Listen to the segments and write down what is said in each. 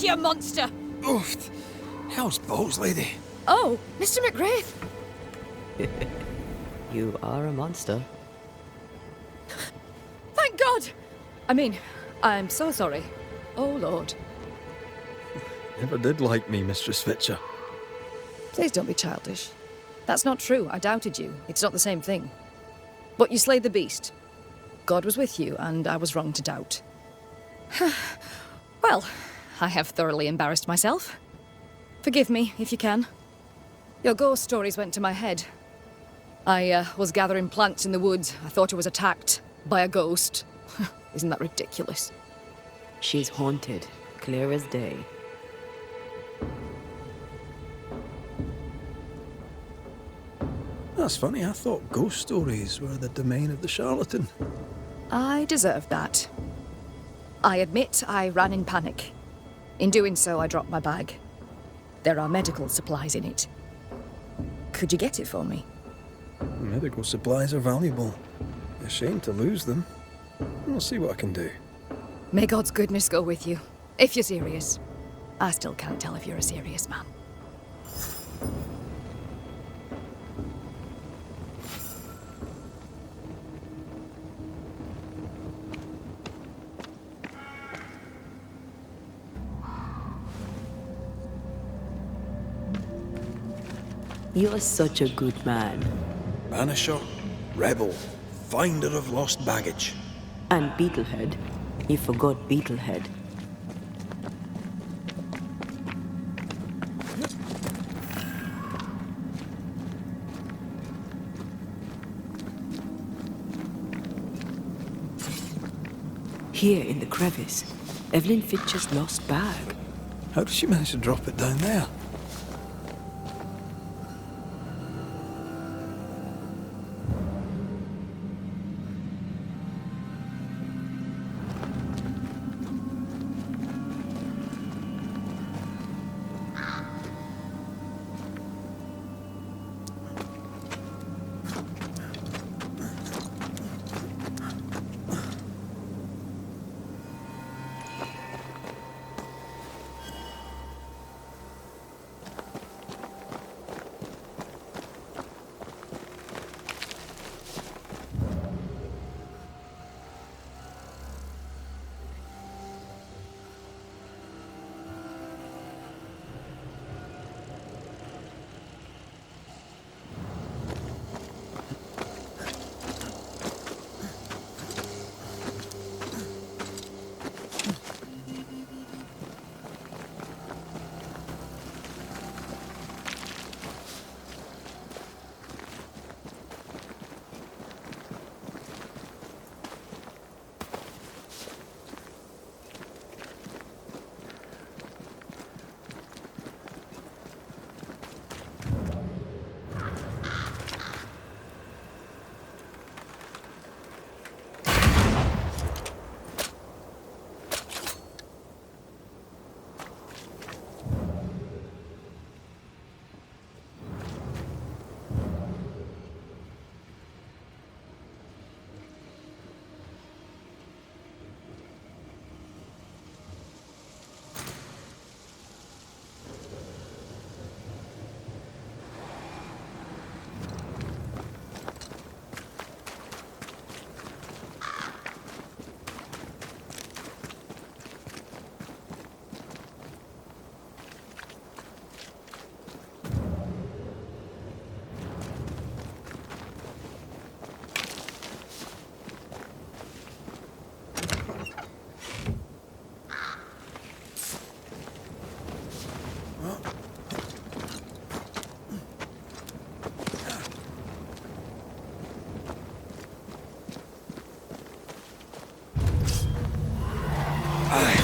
you monster! Oof. How's balls, lady? Oh, Mr. McGrath. You are a monster. Thank God! I mean, I'm so sorry. Oh, Lord. Never did like me, Mistress Fitcher. Please don't be childish. That's not true. I doubted you. It's not the same thing. But you slayed the beast. God was with you, and I was wrong to doubt. Well, I have thoroughly embarrassed myself. Forgive me, if you can. Your ghost stories went to my head. I was gathering plants in the woods. I thought I was attacked by a ghost. Isn't that ridiculous? She's haunted, clear as day. That's funny, I thought ghost stories were the domain of the charlatan. I deserved that. I admit I ran in panic. In doing so, I dropped my bag. There are medical supplies in it. Could you get it for me? Medical supplies are valuable. A shame to lose them. I'll see what I can do. May God's goodness go with you, if you're serious. I still can't tell if you're a serious man. You are such a good man. Banisher, rebel, finder of lost baggage. And Beetlehead. You forgot Beetlehead. Here in the crevice, Evelyn Fitcher's lost bag. How did she manage to drop it down there?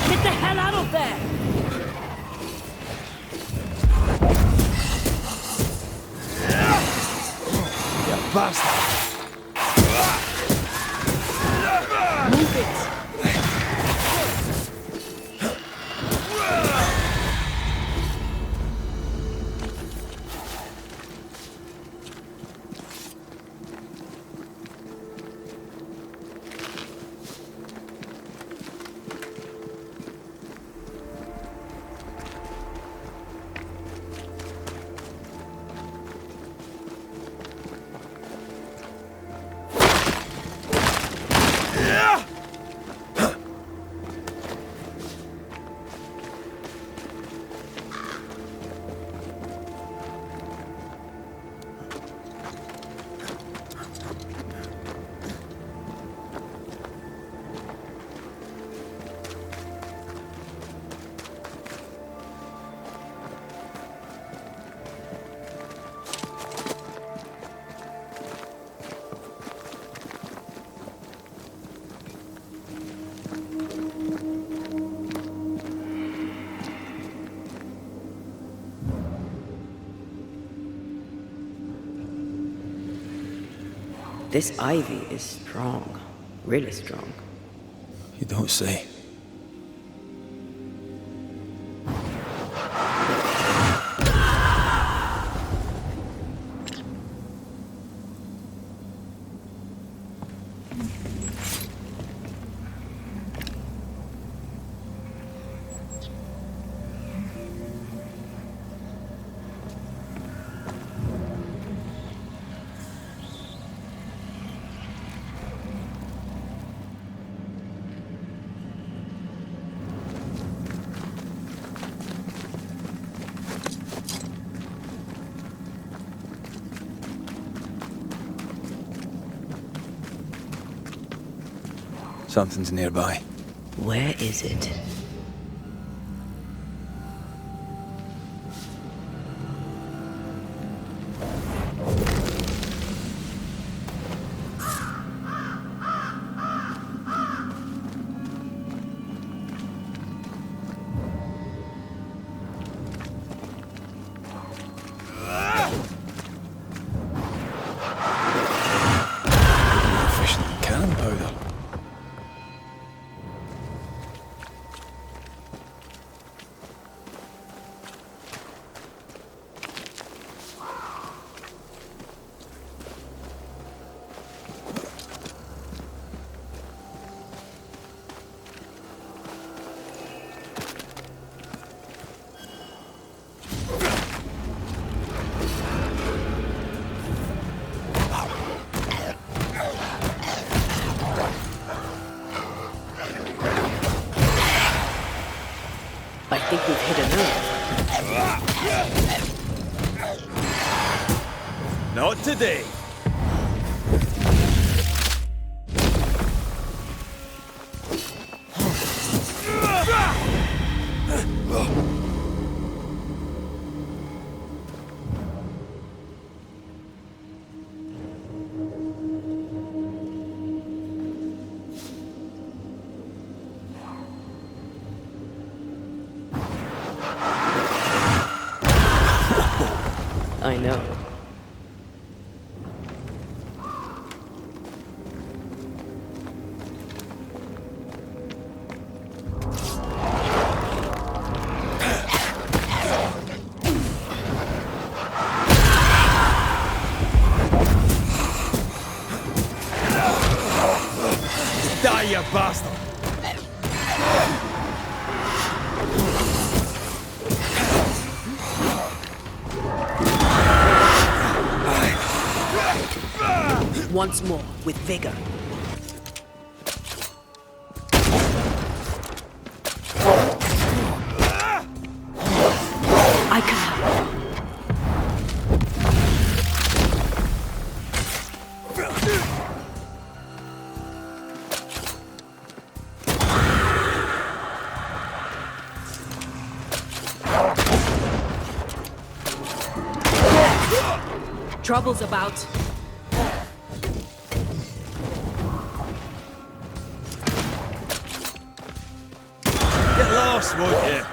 Get the hell out of there! You bastard! Move it! This ivy is strong. Really strong. You don't say. Something's nearby. Where is it? Efficient cannon powder. I think we've hit a nerve. Not today. I know. Die, you bastard! Once more, with vigor. I can help. Trouble's about. Get lost, won't you?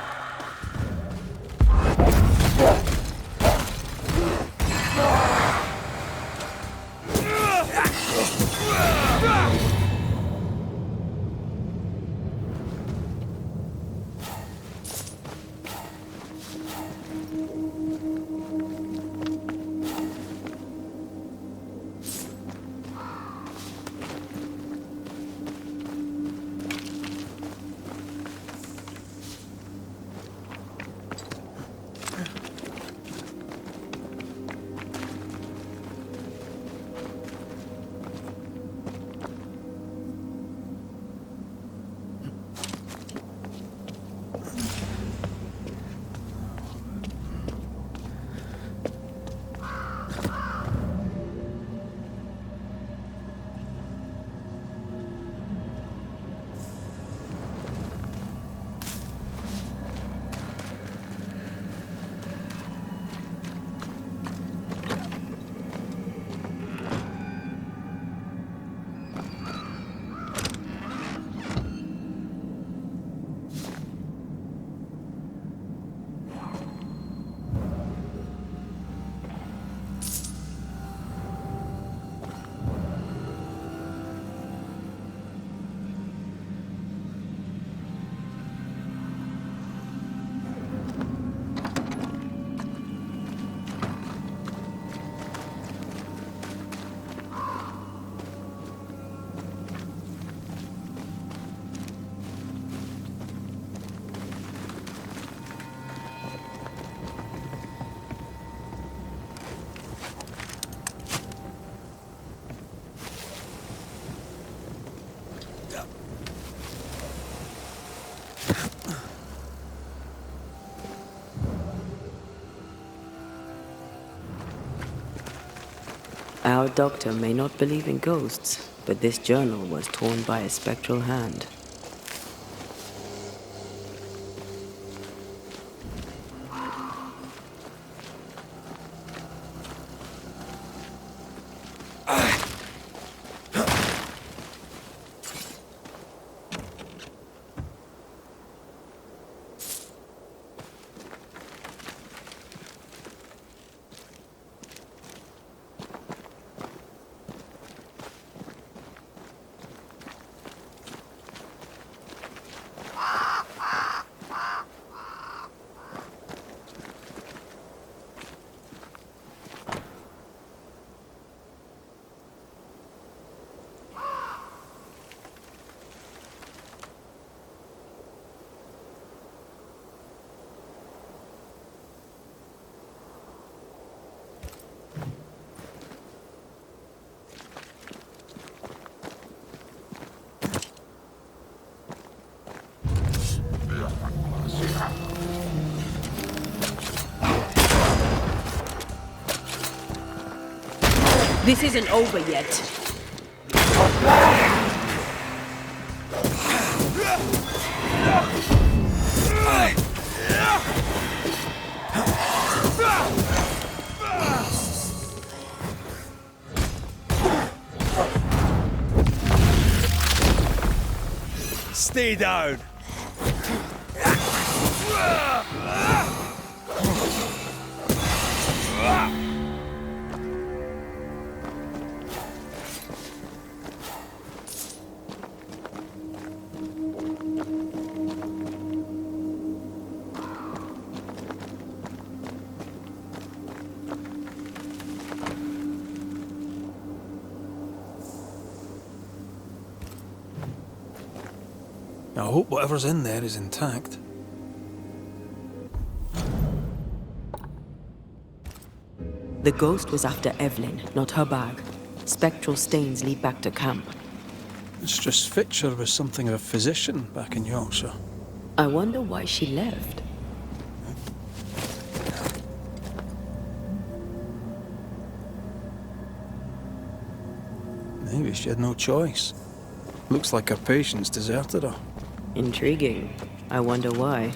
Our doctor may not believe in ghosts, but this journal was torn by a spectral hand. This isn't over yet. Stay down. I hope whatever's in there is intact. The ghost was after Evelyn, not her bag. Spectral stains lead back to camp. Mistress Fitcher was something of a physician back in Yorkshire. I wonder why she left. Maybe she had no choice. Looks like her patients deserted her. Intriguing. I wonder why.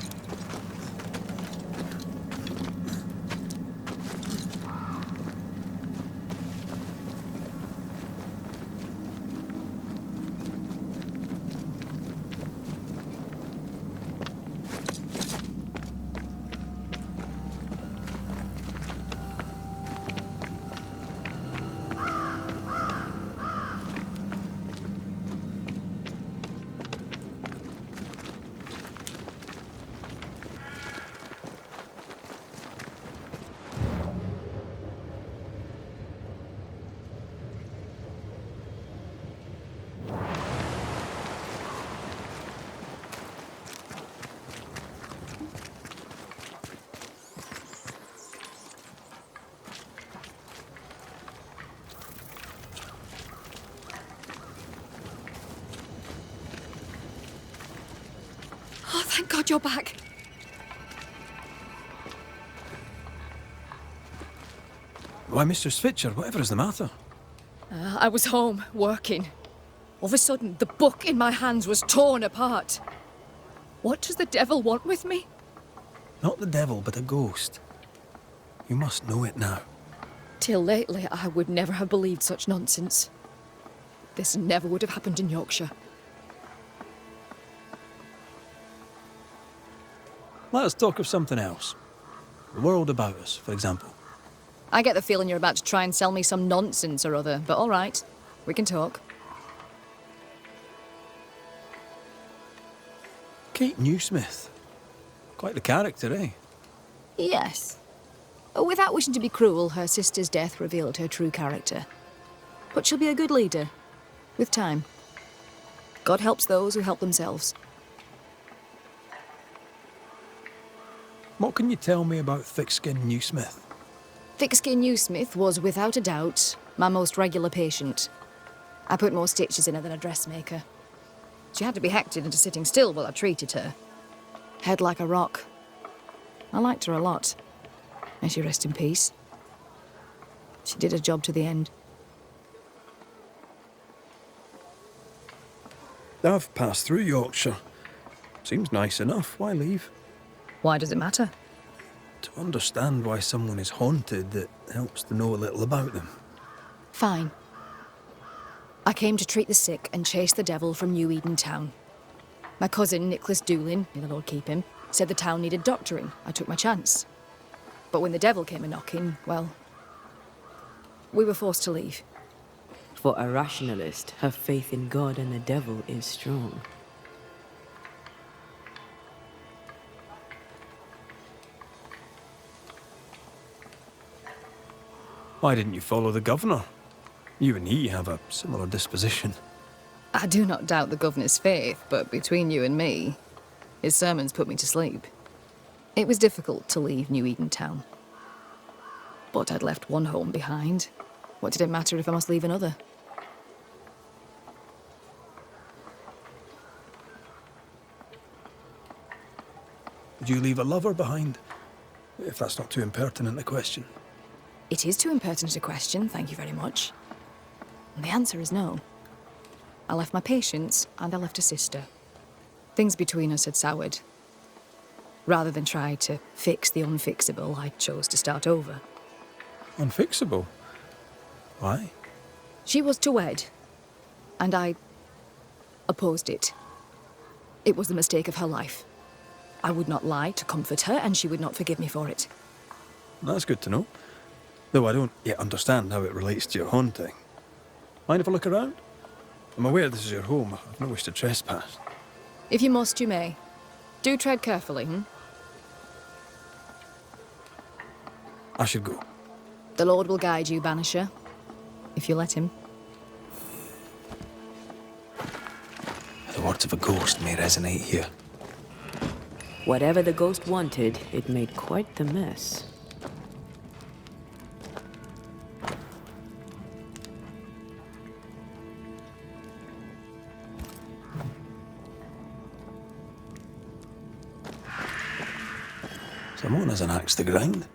Oh, thank God you're back. Why, Mistress Fitcher, whatever is the matter? I was home, working. All of a sudden, the book in my hands was torn apart. What does the devil want with me? Not the devil, but a ghost. You must know it now. Till lately, I would never have believed such nonsense. This never would have happened in Yorkshire. Let us talk of something else. The world about us, for example. I get the feeling you're about to try and sell me some nonsense or other, but all right, we can talk. Kate Newsmith. Quite the character, eh? Yes. Without wishing to be cruel, her sister's death revealed her true character. But she'll be a good leader, with time. God helps those who help themselves. What can you tell me about Thick-Skin Newsmith? Thick-Skin Newsmith was, without a doubt, my most regular patient. I put more stitches in her than a dressmaker. She had to be hectored into sitting still while I treated her. Head like a rock. I liked her a lot. May she rest in peace. She did her job to the end. I've passed through Yorkshire. Seems nice enough. Why leave? Why does it matter? To understand why someone is haunted, it helps to know a little about them. Fine. I came to treat the sick and chase the devil from New Eden Town. My cousin, Nicholas Doolin, may the Lord keep him, said the town needed doctoring. I took my chance. But when the devil came a-knocking, well, we were forced to leave. For a rationalist, her faith in God and the devil is strong. Why didn't you follow the governor? You and he have a similar disposition. I do not doubt the governor's faith, but between you and me, his sermons put me to sleep. It was difficult to leave New Eden Town. But I'd left one home behind. What did it matter if I must leave another? Did you leave a lover behind? If that's not too impertinent a question. It is too impertinent a question, thank you very much. And the answer is no. I left my patients, and I left a sister. Things between us had soured. Rather than try to fix the unfixable, I chose to start over. Unfixable? Why? She was to wed, and I opposed it. It was the mistake of her life. I would not lie to comfort her, and she would not forgive me for it. That's good to know. Though I don't yet understand how it relates to your haunting. Mind if I look around? I'm aware this is your home. I've no wish to trespass. If you must, you may. Do tread carefully, I should go. The Lord will guide you, Banisher, if you let him. The words of a ghost may resonate here. Whatever the ghost wanted, it made quite the mess. Someone has an axe to grind.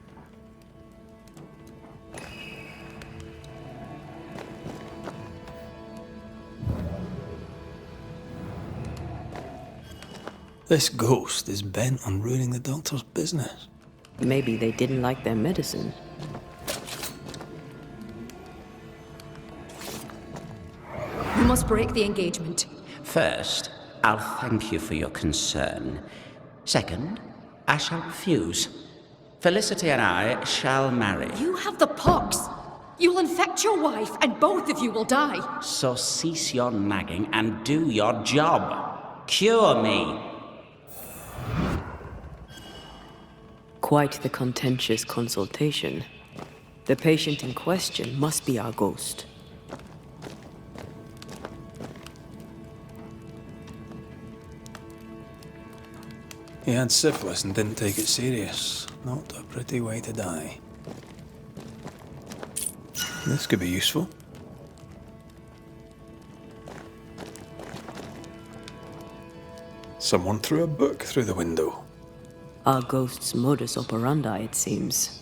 This ghost is bent on ruining the doctor's business. Maybe they didn't like their medicine. You must break the engagement. First, I'll thank you for your concern. Second, I shall refuse. Felicity and I shall marry. You have the pox. You'll infect your wife, and both of you will die. So cease your nagging and do your job. Cure me. Quite the contentious consultation. The patient in question must be our ghost. He had syphilis and didn't take it serious. Not a pretty way to die. This could be useful. Someone threw a book through the window. Our ghost's modus operandi, it seems.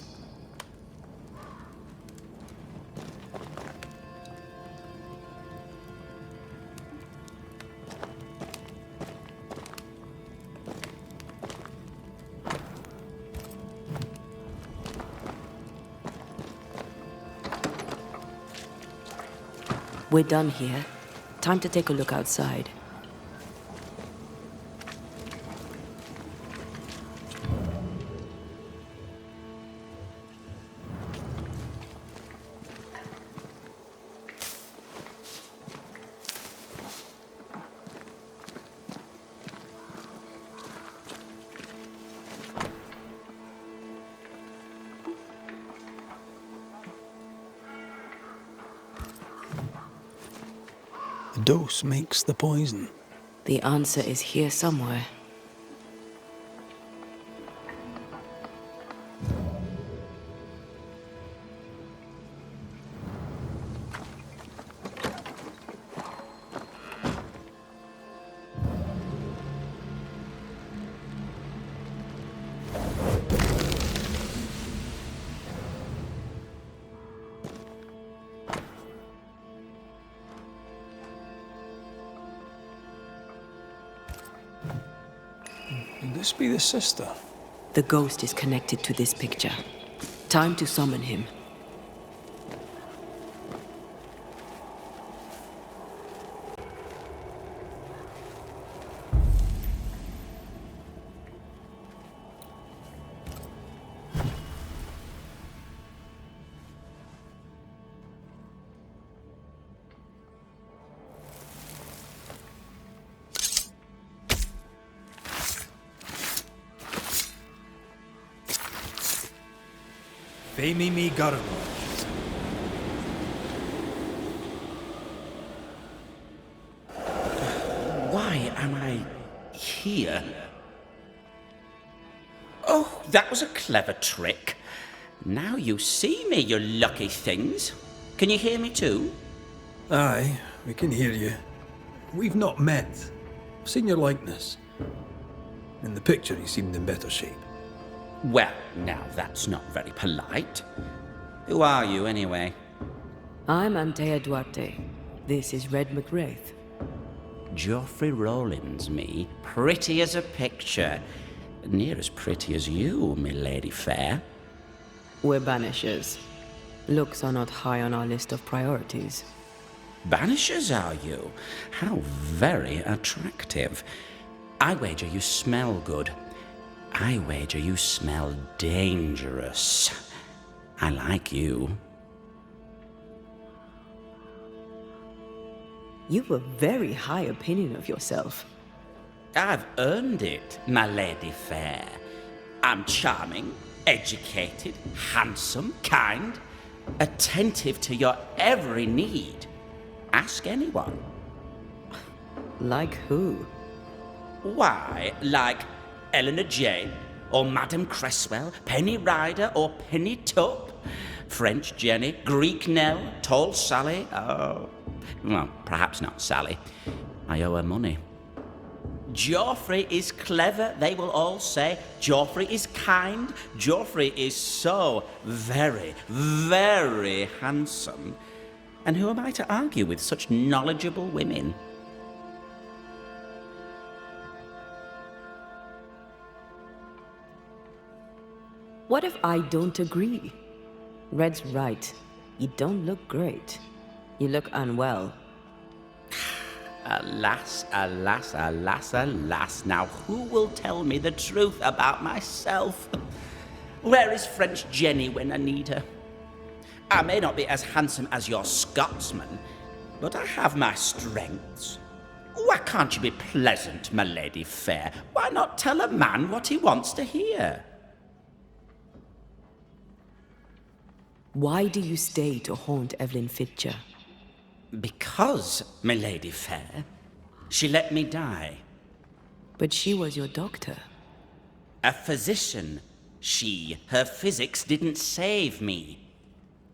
We're done here. Time to take a look outside. The dose makes the poison. The answer is here somewhere. this be the sister? The ghost is connected to this picture. Time to summon him. Fame me Gurren. Why am I here? Oh, that was a clever trick. Now you see me, you lucky things. Can you hear me too? Aye, we can hear you. We've not met. I've seen your likeness. In the picture, you seemed in better shape. Well, now that's not very polite. Who are you, anyway? I'm Antea Duarte. This is Red McWraith. Geoffrey Rollins, me. Pretty as a picture. Near as pretty as you, me lady fair. We're banishers. Looks are not high on our list of priorities. Banishers, are you? How very attractive. I wager you smell good. I wager you smell dangerous. I like you. You've a very high opinion of yourself. I've earned it, my lady fair. I'm charming, educated, handsome, kind, attentive to your every need. Ask anyone. Like who? Why, like Eleanor Jane, or Madame Cresswell, Penny Ryder, or Penny Tupp, French Jenny, Greek Nell, Tall Sally, oh, well, perhaps not Sally. I owe her money. Geoffrey is clever, they will all say. Geoffrey is kind. Geoffrey is so very, very handsome. And who am I to argue with such knowledgeable women? What if I don't agree? Red's right. You don't look great. You look unwell. Alas, alas, alas, alas. Now, who will tell me the truth about myself? Where is French Jenny when I need her? I may not be as handsome as your Scotsman, but I have my strengths. Why can't you be pleasant, my lady fair? Why not tell a man what he wants to hear? Why do you stay to haunt Evelyn Fitcher? Because, my lady fair, she let me die. But she was your doctor. A physician, her physics didn't save me.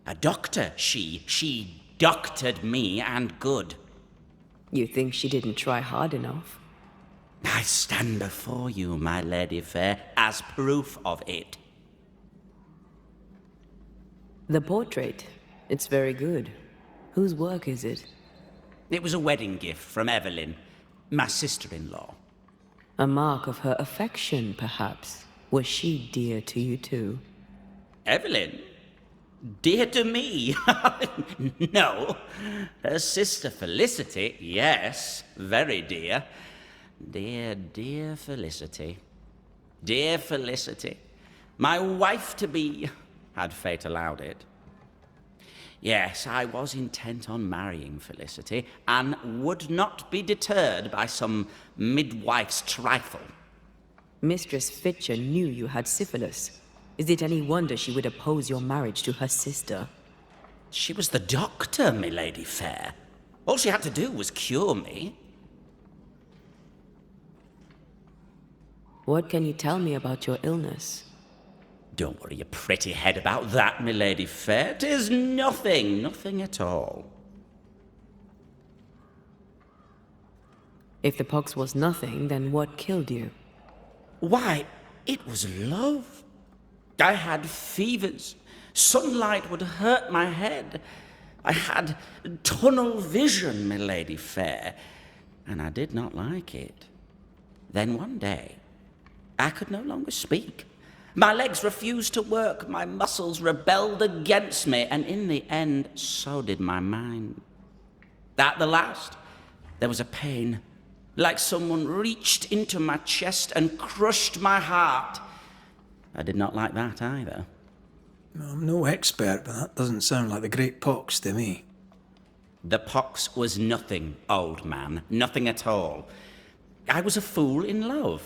A doctor, she doctored me and good. You think she didn't try hard enough? I stand before you, my lady fair, as proof of it. The portrait, it's very good. Whose work is it? It was a wedding gift from Evelyn, my sister-in-law. A mark of her affection, perhaps. Was she dear to you too? Evelyn? Dear to me? No. Her sister Felicity, yes, very dear. Dear, dear Felicity. Dear Felicity. My wife-to-be, had fate allowed it. Yes, I was intent on marrying Felicity, and would not be deterred by some midwife's trifle. Mistress Fitcher knew you had syphilis. Is it any wonder she would oppose your marriage to her sister? She was the doctor, my lady fair. All she had to do was cure me. What can you tell me about your illness? Don't worry your pretty head about that, my lady fair. 'Tis nothing, nothing at all. If the pox was nothing, then what killed you? Why, it was love. I had fevers. Sunlight would hurt my head. I had tunnel vision, my lady fair, and I did not like it. Then one day, I could no longer speak. My legs refused to work, my muscles rebelled against me, and in the end, so did my mind. At the last, there was a pain, like someone reached into my chest and crushed my heart. I did not like that either. I'm no expert, but that doesn't sound like the Great Pox to me. The pox was nothing, old man, nothing at all. I was a fool in love.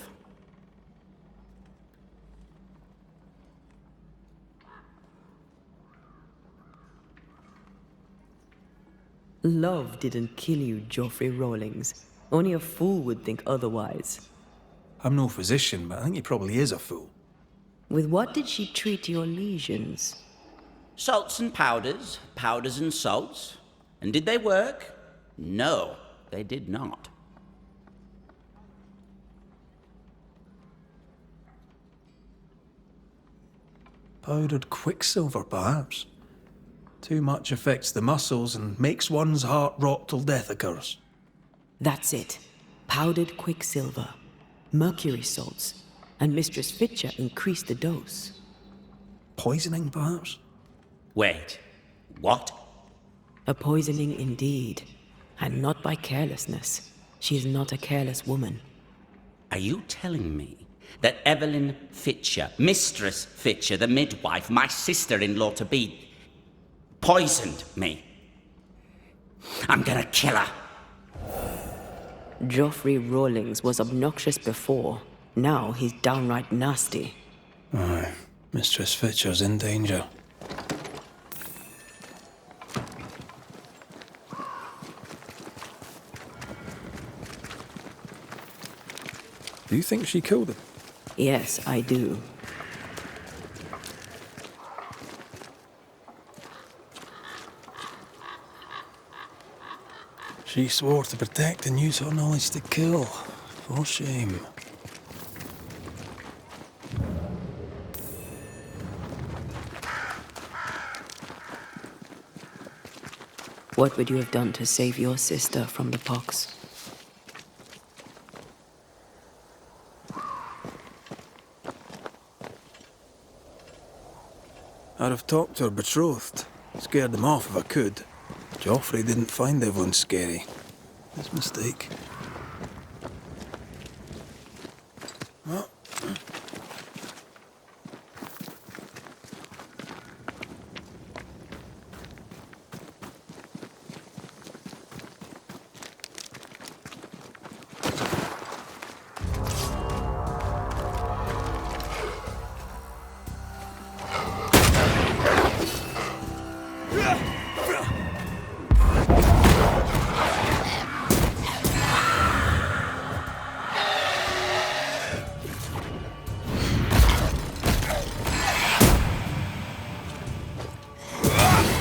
Love didn't kill you, Geoffrey Rawlings. Only a fool would think otherwise. I'm no physician, but I think he probably is a fool. With what did she treat your lesions? Salts and powders, powders and salts. And did they work? No, they did not. Powdered quicksilver, perhaps. Too much affects the muscles and makes one's heart rot till death occurs. That's it. Powdered quicksilver, mercury salts, and Mistress Fitcher increased the dose. Poisoning, perhaps? Wait, what? A poisoning indeed, and not by carelessness. She is not a careless woman. Are you telling me that Evelyn Fitcher, Mistress Fitcher, the midwife, my sister-in-law to be, poisoned me? I'm gonna kill her. Geoffrey Rawlings was obnoxious before. Now he's downright nasty. Aye, Mistress Fitcher's in danger. Do you think she killed him? Yes, I do. She swore to protect and use her knowledge to kill. For shame. What would you have done to save your sister from the pox? I'd have talked to her betrothed. Scared them off if I could. Joffrey didn't find everyone scary. His mistake. Well,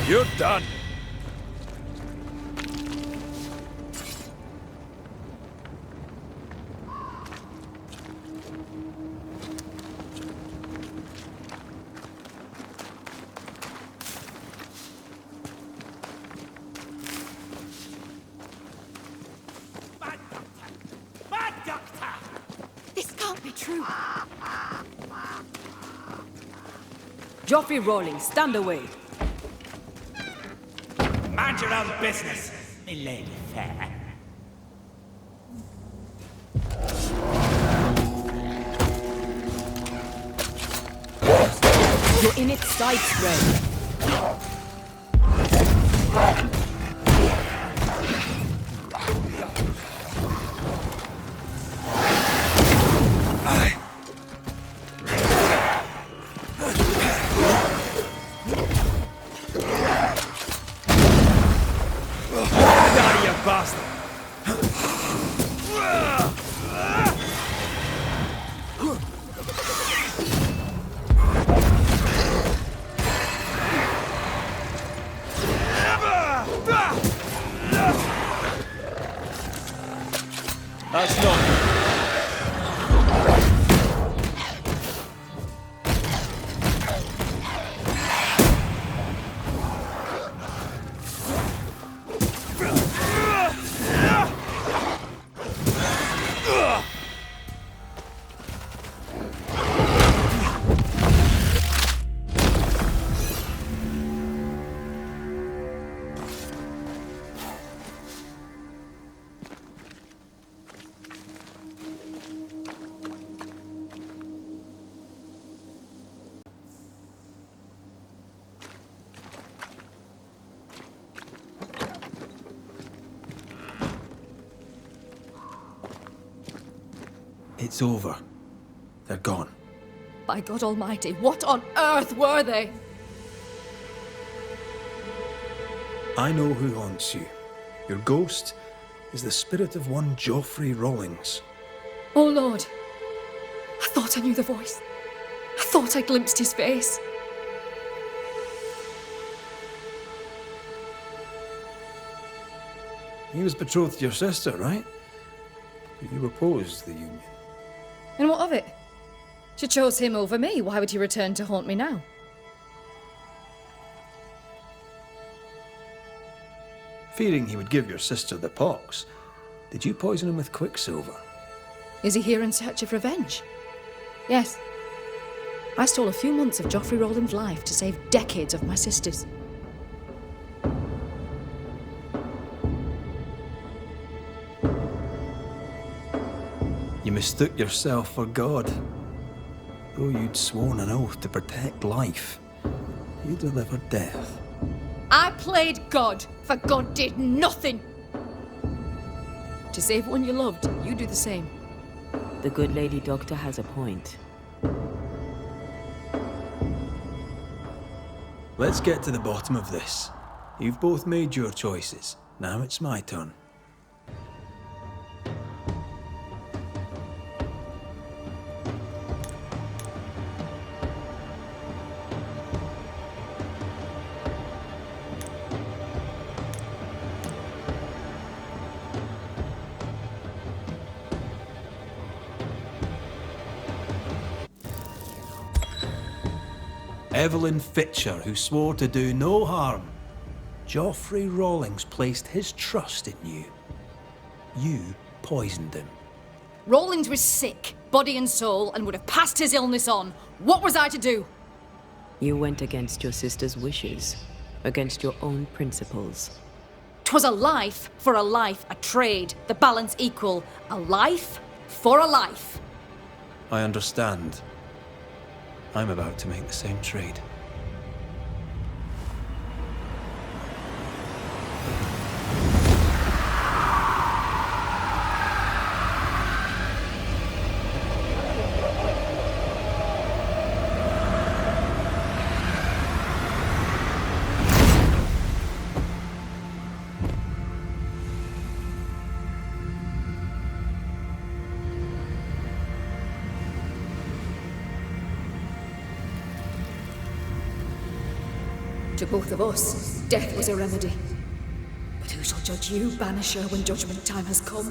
You're done. Bad doctor! This can't be true. Geoffrey Rawlings, stand away! Mind your own business, me lady fair. You're in its side spread. That's not. It's over. They're gone. By God Almighty, what on earth were they? I know who haunts you. Your ghost is the spirit of one Geoffrey Rawlings. Oh Lord, I thought I knew the voice. I thought I glimpsed his face. He was betrothed to your sister, right? But you opposed the union. And what of it? She chose him over me. Why would he return to haunt me now? Fearing he would give your sister the pox, did you poison him with quicksilver? Is he here in search of revenge? Yes. I stole a few months of Geoffrey Rowland's life to save decades of my sister's. You mistook yourself for God. Though you'd sworn an oath to protect life, you delivered death. I played God, for God did nothing. To save one you loved, you do the same. The good lady doctor has a point. Let's get to the bottom of this. You've both made your choices. Now it's my turn. Evelyn Fitcher, who swore to do no harm. Geoffrey Rawlings placed his trust in you. You poisoned him. Rawlings was sick, body and soul, and would have passed his illness on. What was I to do? You went against your sister's wishes, against your own principles. 'Twas a life for a life, a trade, the balance equal. A life for a life. I understand. I'm about to make the same trade. To both of us, death was a remedy. But who shall judge you, Banisher, when judgment time has come?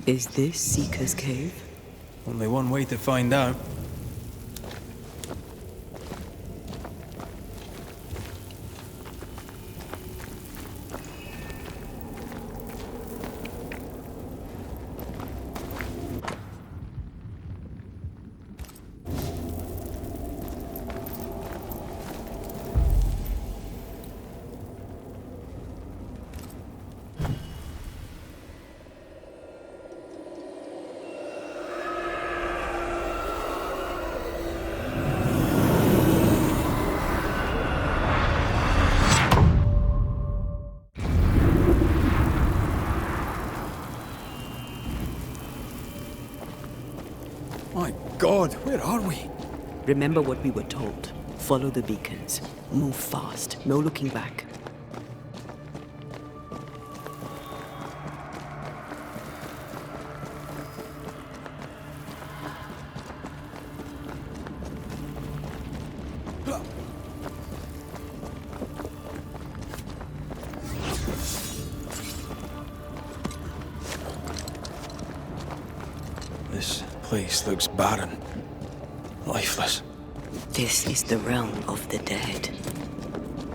Is this Seeker's Cave? Only one way to find out. My God, where are we? Remember what we were told. Follow the beacons. Move fast. No looking back. This place looks barren. Lifeless. This is the realm of the dead.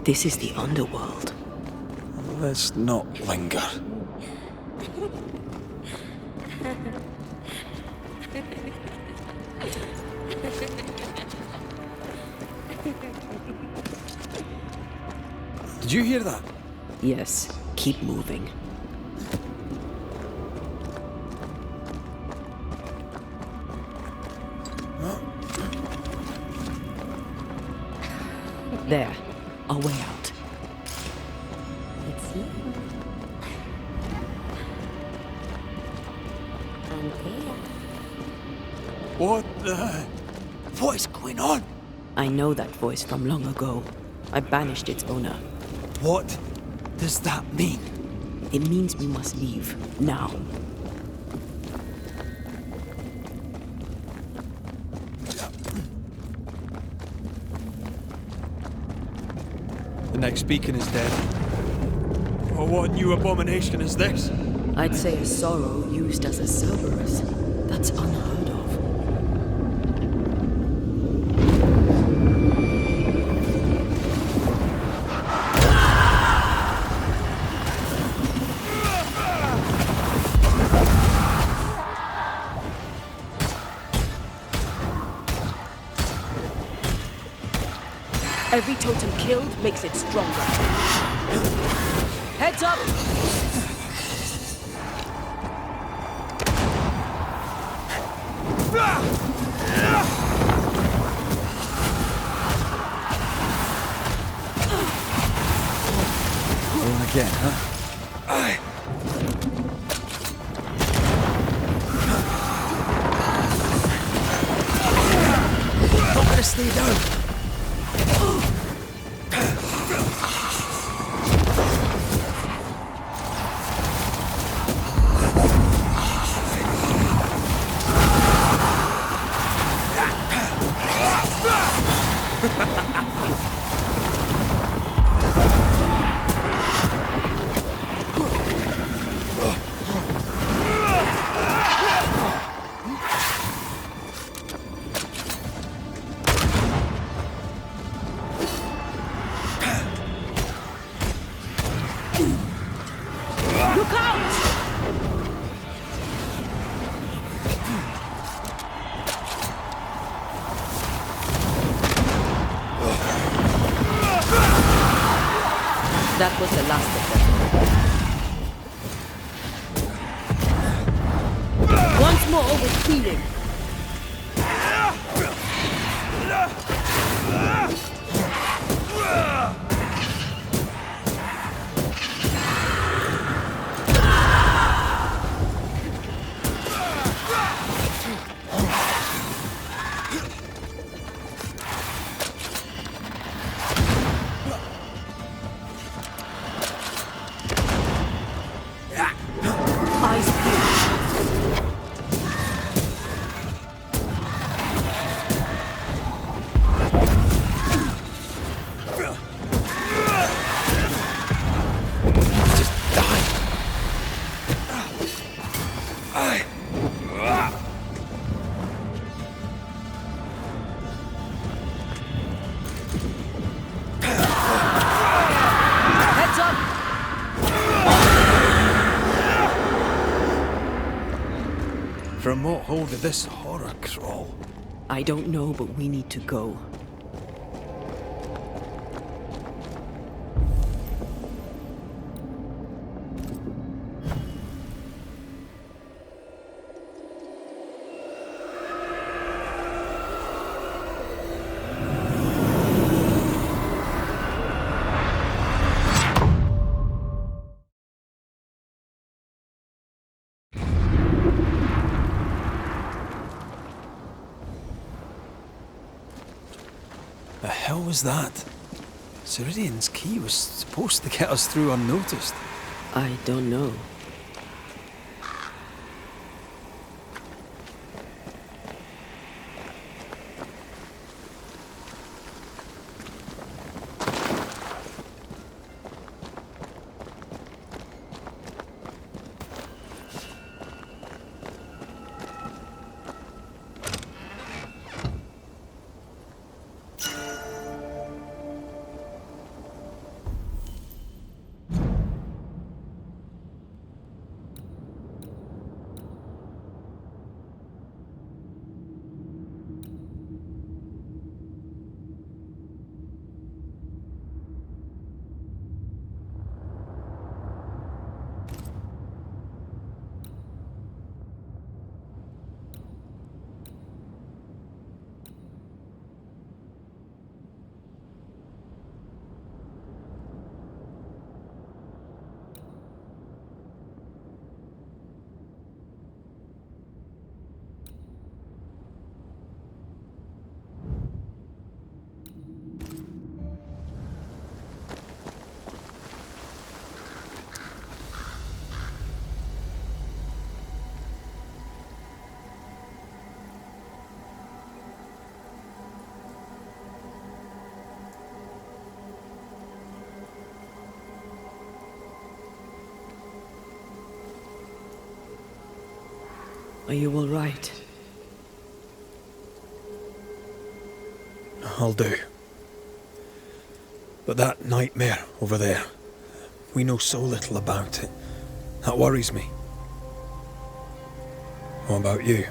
This is the underworld. Let's not linger. Did you hear that? Yes, keep moving. There, a way out. It's you. Antea. What is going on? I know that voice from long ago. I banished its owner. What does that mean? It means we must leave, now. The next beacon is dead. Oh, what new abomination is this? I'd say a sorrow used as a Cerberus. That's unheard of. Every totem killed makes it stronger. Heads up! Going again, huh? Not gonna stay down. Look out! That was the last of them. Once more with healing. Heads up! From what hold did this horror crawl? I don't know, but we need to go. The hell was that? Ceridian's key was supposed to get us through unnoticed. I don't know. Are you all right? I'll do. But that nightmare over there, we know so little about it. That worries me. What about you?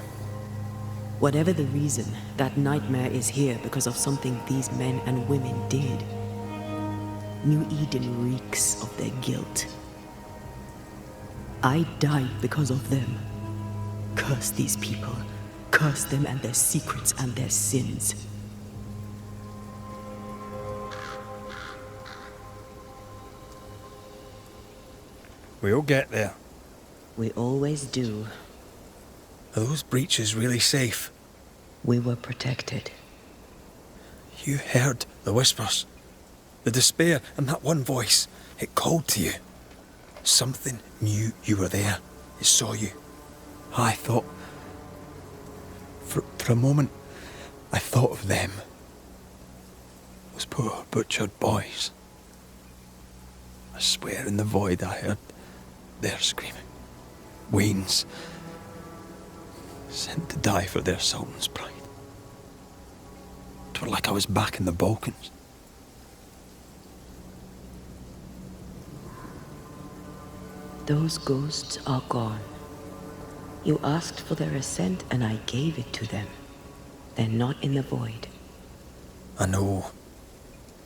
Whatever the reason, that nightmare is here because of something these men and women did. New Eden reeks of their guilt. I died because of them. Curse these people. Curse them and their secrets and their sins. We'll get there. We always do. Are those breaches really safe? We were protected. You heard the whispers, the despair, and that one voice. It called to you. Something knew you were there. It saw you. I thought... For a moment, I thought of them. Those poor butchered boys. I swear in the void I heard their screaming. Wains. Sent to die for their sultan's pride. 'Twere like I was back in the Balkans. Those ghosts are gone. You asked for their ascent and I gave it to them. They're not in the void. I know.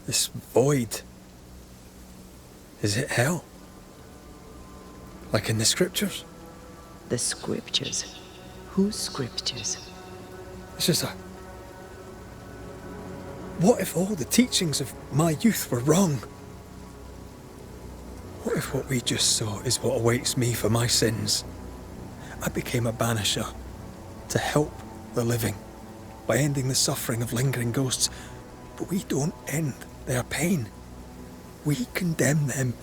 This void. Is it hell? Like in the scriptures? The scriptures? Whose scriptures? It's just a... What if all the teachings of my youth were wrong? What if what we just saw is what awaits me for my sins? I became a banisher to help the living by ending the suffering of lingering ghosts, but we don't end their pain. We condemn them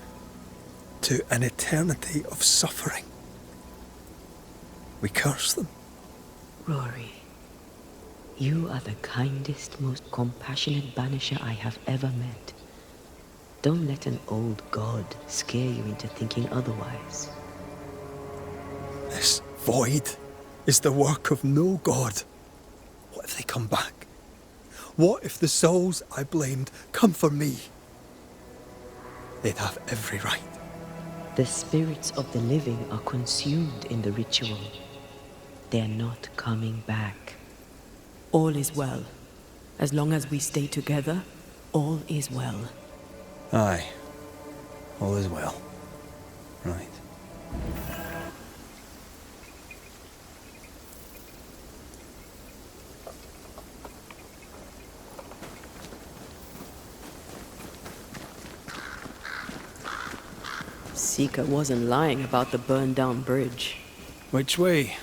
to an eternity of suffering. We curse them. Rory, you are the kindest, most compassionate banisher I have ever met. Don't let an old god scare you into thinking otherwise. This void is the work of no god. What if they come back? What if the souls I blamed come for me? They'd have every right. The spirits of the living are consumed in the ritual. They're not coming back. All is well. As long as we stay together, all is well. Aye. All is well. Right. Sika wasn't lying about the burned-down bridge. Which way?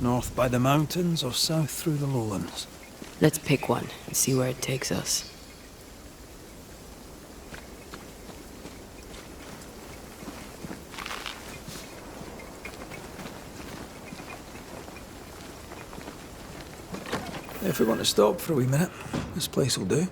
North by the mountains or south through the lowlands? Let's pick one and see where it takes us. If we want to stop for a wee minute, this place will do.